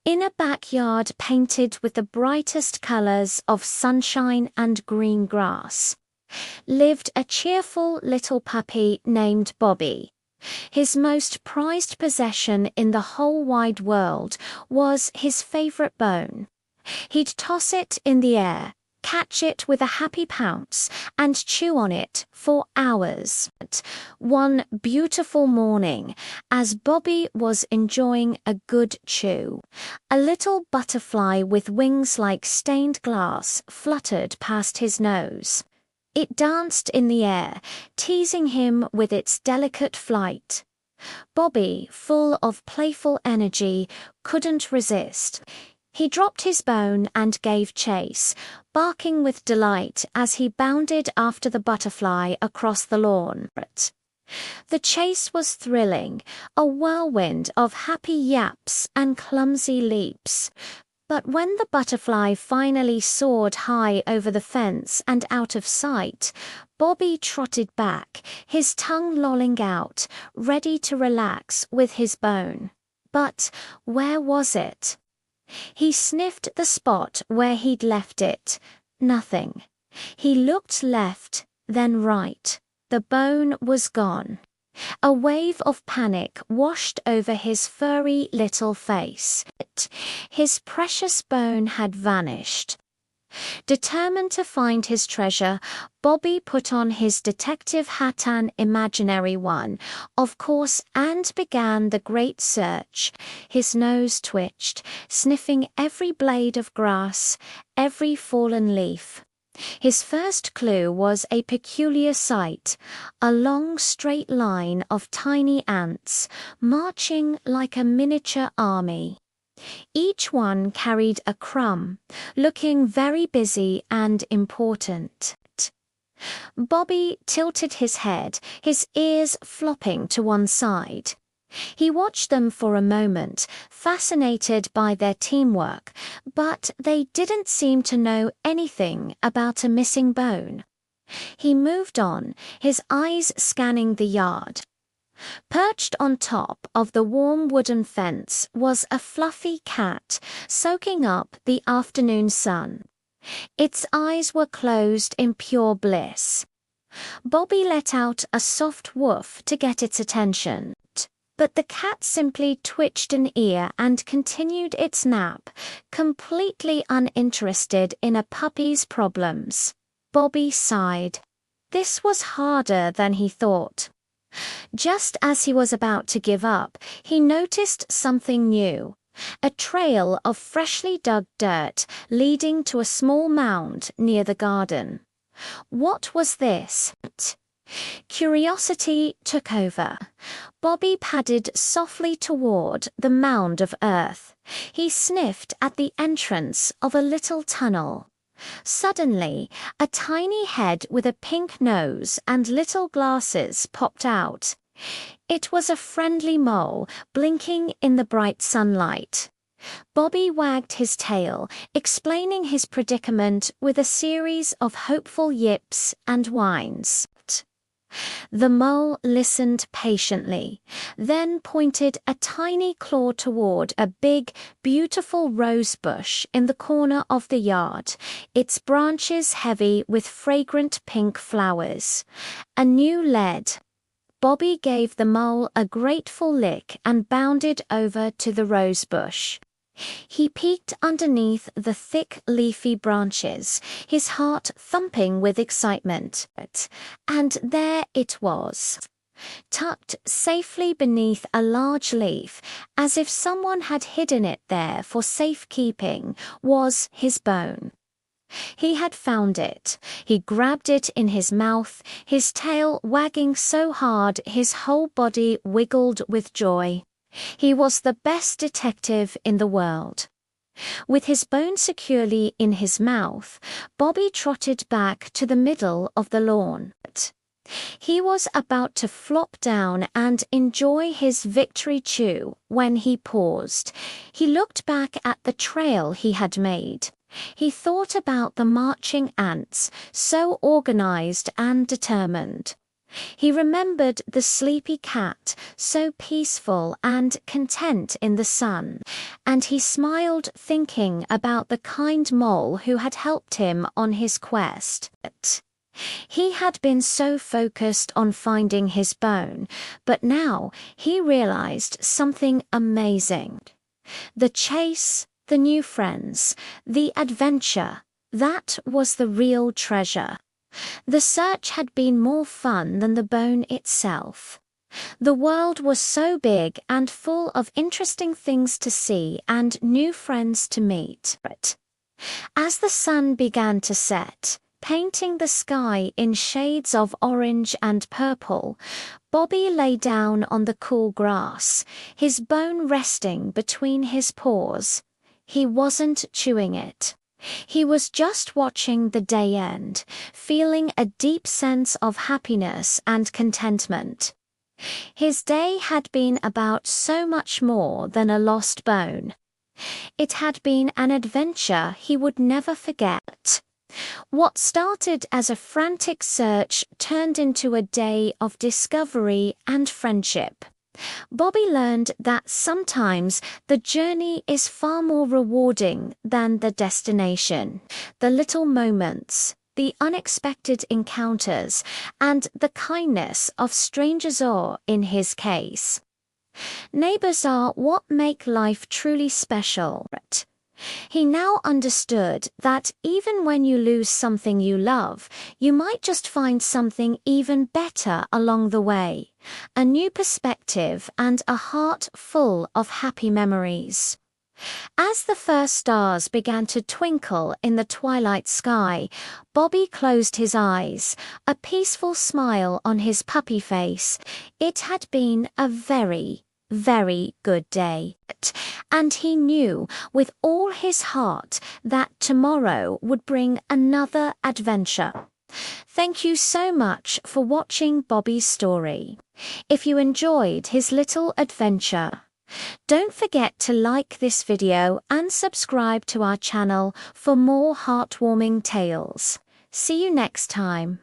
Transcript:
In a backyard painted with the brightest colors of sunshine and green grass, lived a cheerful little puppy named Bobby. His most prized possession in the whole wide world was his favorite bone. He'd toss it in the air, catch it with a happy pounce, and chew on it for hours. One beautiful morning, as Bobby was enjoying a good chew, a little butterfly with wings like stained glass fluttered past his nose. It danced in the air, teasing him with its delicate flight. Bobby, full of playful energy, couldn't resist. He dropped his bone and gave chase, barking with delight as he bounded after the butterfly across the lawn. The chase was thrilling, a whirlwind of happy yaps and clumsy leaps. But when the butterfly finally soared high over the fence and out of sight, Bobby trotted back, his tongue lolling out, ready to relax with his bone. But where was it? He sniffed the spot where he'd left it. Nothing. He looked left, then right. The bone was gone. A wave of panic washed over his furry little face. His precious bone had vanished. Determined to find his treasure, Bobby put on his detective hat, an imaginary one, of course, and began the great search. His nose twitched, sniffing every blade of grass, every fallen leaf. His first clue was a peculiar sight, a long straight line of tiny ants, marching like a miniature army. Each one carried a crumb, looking very busy and important. Bobby tilted his head, his ears flopping to one side. He watched them for a moment, fascinated by their teamwork, but they didn't seem to know anything about a missing bone. He moved on, his eyes scanning the yard. Perched on top of the warm wooden fence was a fluffy cat, soaking up the afternoon sun. Its eyes were closed in pure bliss. Bobby let out a soft woof to get its attention, but the cat simply twitched an ear and continued its nap, completely uninterested in a puppy's problems. Bobby sighed. This was harder than he thought. Just as he was about to give up, he noticed something new. A trail of freshly dug dirt leading to a small mound near the garden. What was this? Curiosity took over. Bobby padded softly toward the mound of earth. He sniffed at the entrance of a little tunnel. Suddenly, a tiny head with a pink nose and little glasses popped out. It was a friendly mole, blinking in the bright sunlight. Bobby wagged his tail, explaining his predicament with a series of hopeful yips and whines. The mole listened patiently, then pointed a tiny claw toward a big, beautiful rose bush in the corner of the yard, its branches heavy with fragrant pink flowers. A new lead. Bobby gave the mole a grateful lick and bounded over to the rose bush. He peeked underneath the thick, leafy branches, his heart thumping with excitement. And there it was, tucked safely beneath a large leaf, as if someone had hidden it there for safekeeping, was his bone. He had found it. He grabbed it in his mouth, his tail wagging so hard his whole body wiggled with joy. He was the best detective in the world. With his bone securely in his mouth, Bobby trotted back to the middle of the lawn. He was about to flop down and enjoy his victory chew when he paused. He looked back at the trail he had made. He thought about the marching ants, so organized and determined. He remembered the sleepy cat, so peaceful and content in the sun, and he smiled thinking about the kind mole who had helped him on his quest. He had been so focused on finding his bone, but now he realized something amazing. The chase, the new friends, the adventure, that was the real treasure. The search had been more fun than the bone itself. The world was so big and full of interesting things to see and new friends to meet. As the sun began to set, painting the sky in shades of orange and purple, Bobby lay down on the cool grass, his bone resting between his paws. He wasn't chewing it. He was just watching the day end, feeling a deep sense of happiness and contentment. His day had been about so much more than a lost bone. It had been an adventure he would never forget. What started as a frantic search turned into a day of discovery and friendship. Bobby learned that sometimes the journey is far more rewarding than the destination. The little moments, the unexpected encounters, and the kindness of strangers are, in his case. Neighbors are what make life truly special. He now understood that even when you lose something you love, you might just find something even better along the way, a new perspective and a heart full of happy memories. As the first stars began to twinkle in the twilight sky, Bobby closed his eyes, a peaceful smile on his puppy face. It had been a very good day, and he knew with all his heart that tomorrow would bring another adventure. Thank you so much for watching Bobby's story. If you enjoyed his little adventure, don't forget to like this video and subscribe to our channel for more heartwarming tales. See you next time.